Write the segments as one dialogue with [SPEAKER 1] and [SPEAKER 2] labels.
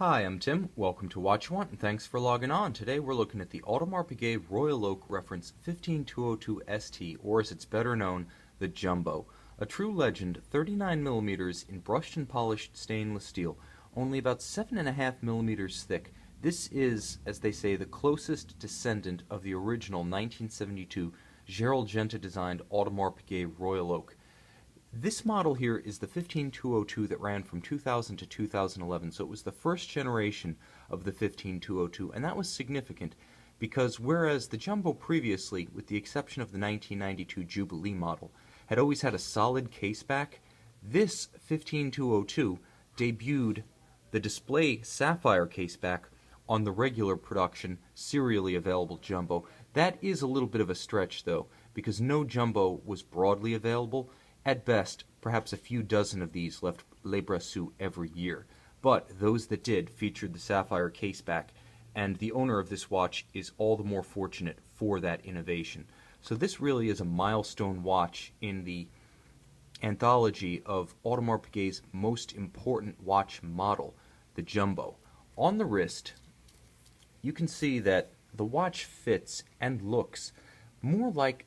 [SPEAKER 1] Hi, I'm Tim. Welcome to Watch You Want, and thanks for logging on. Today we're looking at the Audemars Piguet Royal Oak reference 15202 ST, or as it's better known, the Jumbo. A true legend, 39 millimeters in brushed and polished stainless steel, only about 7.5 millimeters thick. This is, as they say, the closest descendant of the original 1972 Gerald Genta designed Audemars Piguet Royal Oak. This model here is the 15202 that ran from 2000 to 2011, so it was the first generation of the 15202, and that was significant because whereas the Jumbo previously, with the exception of the 1992 Jubilee model, had always had a solid caseback, this 15202 debuted the display sapphire caseback on the regular production, serially available Jumbo. That is a little bit of a stretch though, because no Jumbo was broadly available. At best, perhaps a few dozen of these left Les Brassus every year, but those that did featured the sapphire caseback, and the owner of this watch is all the more fortunate for that innovation. So this really is a milestone watch in the anthology of Audemars Piguet's most important watch model, the Jumbo. On the wrist, you can see that the watch fits and looks more like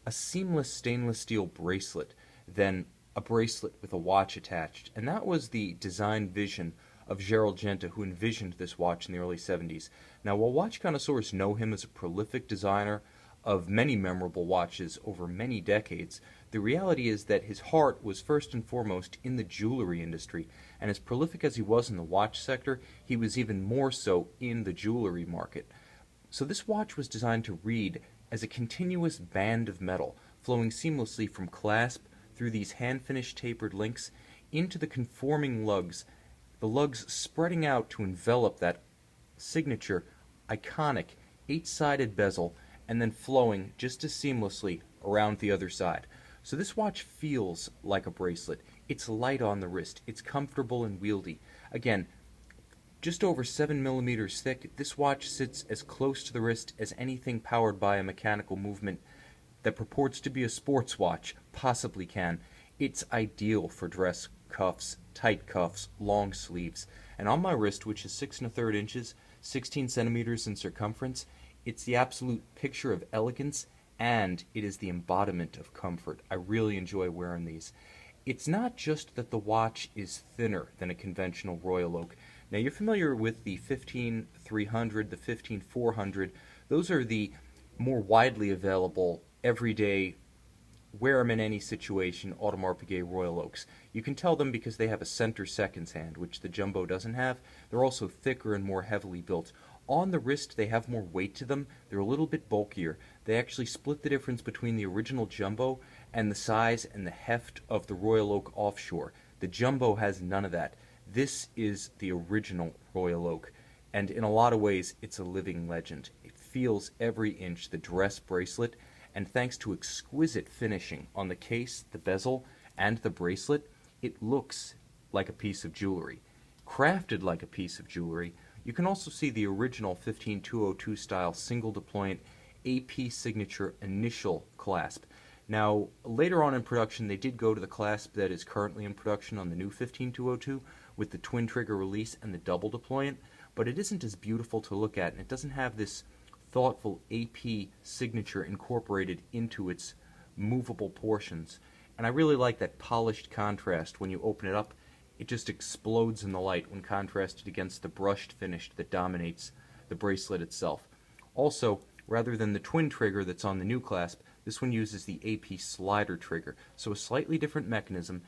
[SPEAKER 1] a seamless stainless steel bracelet than a bracelet with a watch attached. And that was the design vision of Gerald Genta, who envisioned this watch in the early 70s. Now, while watch connoisseurs know him as a prolific designer of many memorable watches over many decades, the reality is that his heart was first and foremost in the jewelry industry, and as prolific as he was in the watch sector, he was even more so in the jewelry market. So this watch was designed to read as a continuous band of metal, flowing seamlessly from clasp through these hand-finished tapered links into the conforming lugs, the lugs spreading out to envelop that signature, iconic, 8-sided bezel, and then flowing just as seamlessly around the other side. So this watch feels like a bracelet. It's light on the wrist. It's comfortable and wieldy. Again, just over 7 millimeters thick, this watch sits as close to the wrist as anything powered by a mechanical movement that purports to be a sports watch possibly can. It's ideal for dress cuffs, tight cuffs, long sleeves. And on my wrist, which is 6 1/3 inches, 16 centimeters in circumference, it's the absolute picture of elegance, and it is the embodiment of comfort. I really enjoy wearing these. It's not just that the watch is thinner than a conventional Royal Oak. Now, you're familiar with the 15300, the 15400. Those are the more widely available everyday, wear them in any situation, Audemars Piguet Royal Oaks. You can tell them because they have a center seconds hand, which the Jumbo doesn't have. They're also thicker and more heavily built. On the wrist, they have more weight to them. They're a little bit bulkier. They actually split the difference between the original Jumbo and the size and the heft of the Royal Oak offshore. The Jumbo has none of that. This is the original Royal Oak, and in a lot of ways, it's a living legend. It feels every inch the dress bracelet, and thanks to exquisite finishing on the case, the bezel, and the bracelet, it looks like a piece of jewelry. Crafted like a piece of jewelry, you can also see the original 15202 style single deployant AP signature initial clasp. Now, later on in production, they did go to the clasp that is currently in production on the new 15202 with the twin trigger release and the double deployant, but it isn't as beautiful to look at, and it doesn't have this thoughtful AP signature incorporated into its movable portions. And I really like that polished contrast. When you open it up, it just explodes in the light when contrasted against the brushed finish that dominates the bracelet itself. Also, rather than the twin trigger that's on the new clasp, this one uses the AP slider trigger. So a slightly different mechanism.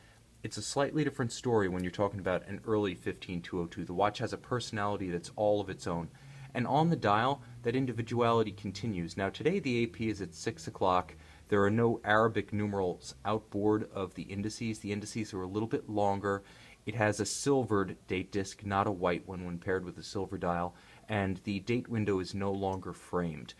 [SPEAKER 1] It's a slightly different story when you're talking about an early 15202. The watch has a personality that's all of its own. And on the dial, that individuality continues. Now today the AP is at 6 o'clock. There are no Arabic numerals outboard of the indices. The indices are a little bit longer. It has a silvered date disc, not a white one when paired with a silver dial, and the date window is no longer framed.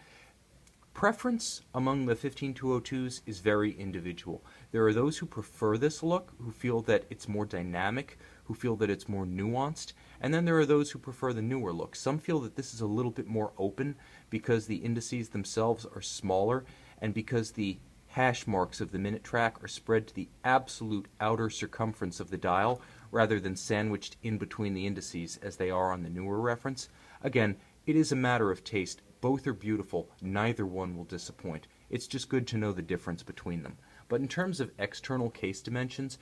[SPEAKER 1] Preference among the 15202s is very individual. There are those who prefer this look, who feel that it's more dynamic, who feel that it's more nuanced, and then there are those who prefer the newer look. Some feel that this is a little bit more open because the indices themselves are smaller and because the hash marks of the minute track are spread to the absolute outer circumference of the dial, rather than sandwiched in between the indices as they are on the newer reference. Again, it is a matter of taste. Both are beautiful. Neither one will disappoint. It's just good to know the difference between them. But in terms of external case dimensions,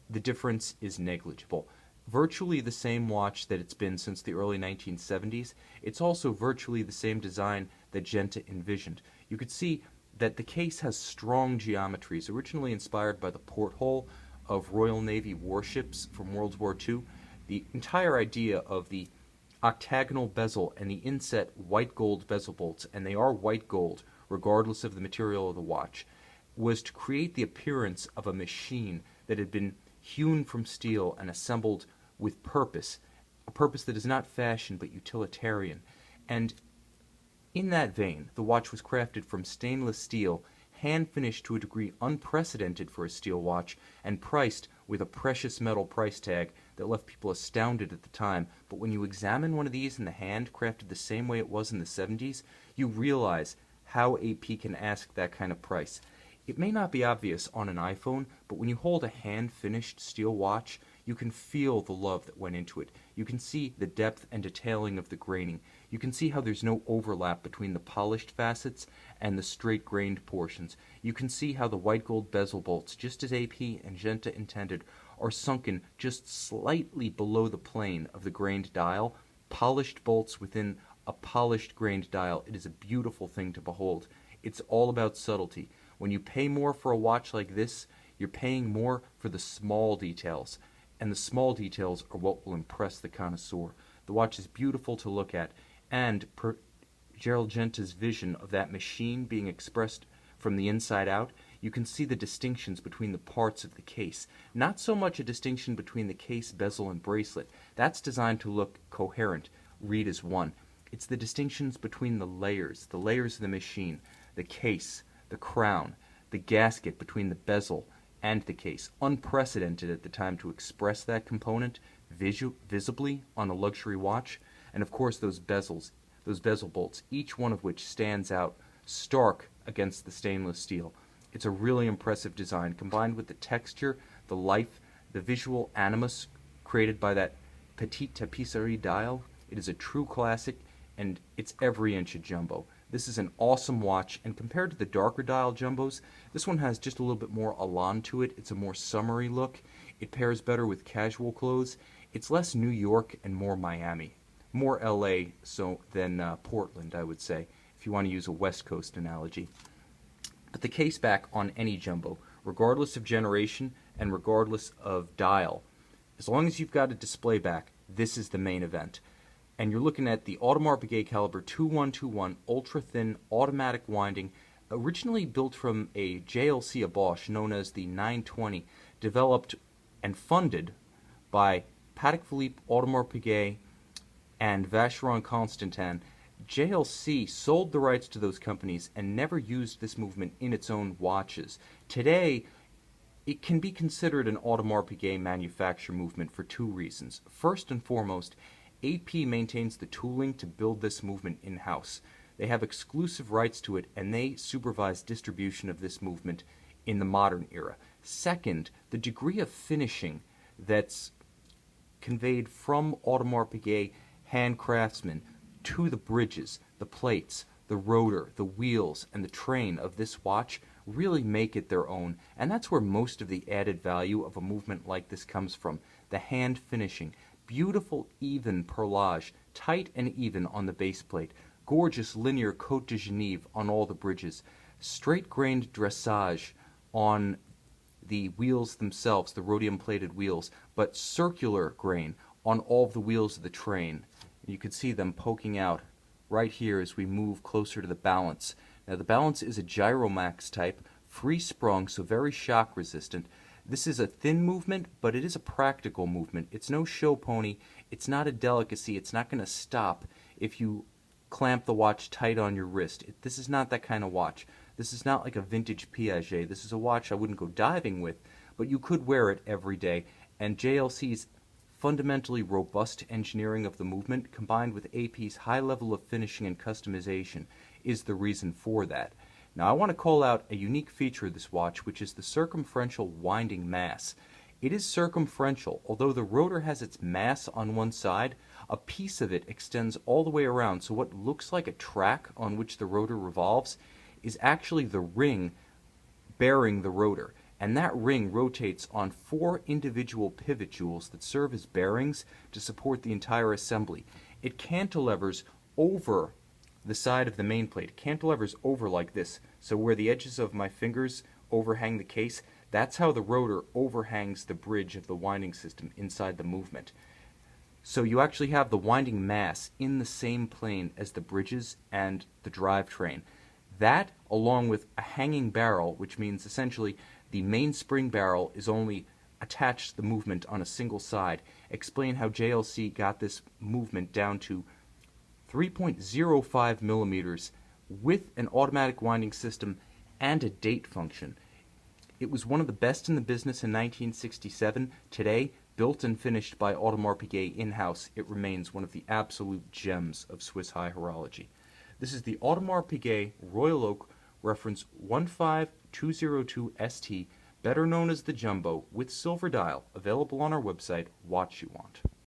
[SPEAKER 1] the difference is negligible. Virtually the same watch that it's been since the early 1970s, it's also virtually the same design that Genta envisioned. You could see that the case has strong geometries, originally inspired by the porthole of Royal Navy warships from World War II. The entire idea of the octagonal bezel and the inset white gold bezel bolts, and they are white gold regardless of the material of the watch, was to create the appearance of a machine that had been hewn from steel and assembled with purpose, a purpose that is not fashion but utilitarian. And in that vein, the watch was crafted from stainless steel, hand-finished to a degree unprecedented for a steel watch, and priced with a precious metal price tag that left people astounded at the time. But when you examine one of these in the hand, crafted the same way it was in the 70s, you realize how AP can ask that kind of price. It may not be obvious on an iPhone, but when you hold a hand-finished steel watch, you can feel the love that went into it. You can see the depth and detailing of the graining. You can see how there's no overlap between the polished facets and the straight-grained portions. You can see how the white gold bezel bolts, just as AP and Genta intended, are sunken just slightly below the plane of the grained dial, polished bolts within a polished grained dial. It is a beautiful thing to behold. It's all about subtlety. When you pay more for a watch like this, you're paying more for the small details, and the small details are what will impress the connoisseur. The watch is beautiful to look at, and per Gerald Genta's vision of that machine being expressed from the inside out, you can see the distinctions between the parts of the case. Not so much a distinction between the case, bezel, and bracelet. That's designed to look coherent, read as one. It's the distinctions between the layers of the machine, the case, the crown, the gasket between the bezel and the case, unprecedented at the time to express that component visibly on a luxury watch, and of course those bezels, those bezel bolts, each one of which stands out stark against the stainless steel. It's a really impressive design, combined with the texture, the life, the visual animus created by that petite tapisserie dial. It is a true classic, and it's every inch a jumbo. This is an awesome watch, and compared to the darker dial jumbos, this one has just a little bit more elan to it. It's a more summery look. It pairs better with casual clothes. It's less New York and more Miami. More LA than Portland, I would say, if you want to use a West Coast analogy. But the caseback on any jumbo, regardless of generation and regardless of dial, as long as you've got a display back, this is the main event. And you're looking at the Audemars Piguet caliber 2121 ultra-thin automatic winding, originally built from a JLC Bosch known as the 920, developed and funded by Patek Philippe, Audemars Piguet, and Vacheron Constantin. JLC sold the rights to those companies and never used this movement in its own watches. Today, it can be considered an Audemars Piguet manufacture movement for two reasons. First and foremost, AP maintains the tooling to build this movement in-house. They have exclusive rights to it, and they supervise distribution of this movement in the modern era. Second, the degree of finishing that's conveyed from Audemars Piguet handcraftsmen to the bridges, the plates, the rotor, the wheels, and the train of this watch really make it their own, and that's where most of the added value of a movement like this comes from, the hand finishing. Beautiful, even perlage, tight and even on the base plate, gorgeous linear Côte de Genève on all the bridges, straight-grained dressage on the wheels themselves, the rhodium-plated wheels, but circular grain on all of the wheels of the train. You can see them poking out right here as we move closer to the balance. Now the balance is a Gyromax type, free-sprung, so very shock-resistant. This is a thin movement, but it is a practical movement. It's no show pony. It's not a delicacy. It's not going to stop if you clamp the watch tight on your wrist. This is not that kind of watch. This is not like a vintage Piaget. This is a watch I wouldn't go diving with, but you could wear it every day. And JLC's fundamentally robust engineering of the movement, combined with AP's high level of finishing and customization, is the reason for that. Now I want to call out a unique feature of this watch, which is the circumferential winding mass. It is circumferential. Although the rotor has its mass on one side, a piece of it extends all the way around, so what looks like a track on which the rotor revolves is actually the ring bearing the rotor. And that ring rotates on 4 individual pivot jewels that serve as bearings to support the entire assembly. It cantilevers over the side of the main plate. It cantilevers over like this, so where the edges of my fingers overhang the case, that's how the rotor overhangs the bridge of the winding system inside the movement. So you actually have the winding mass in the same plane as the bridges and the drivetrain. That, along with a hanging barrel, which means essentially the main spring barrel is only attached to the movement on a single side, explain how JLC got this movement down to 3.05 millimeters with an automatic winding system and a date function. It was one of the best in the business in 1967. Today, built and finished by Audemars Piguet in-house, it remains one of the absolute gems of Swiss high horology. This is the Audemars Piguet Royal Oak reference 15202ST, better known as the Jumbo, with silver dial, available on our website, Watch You Want.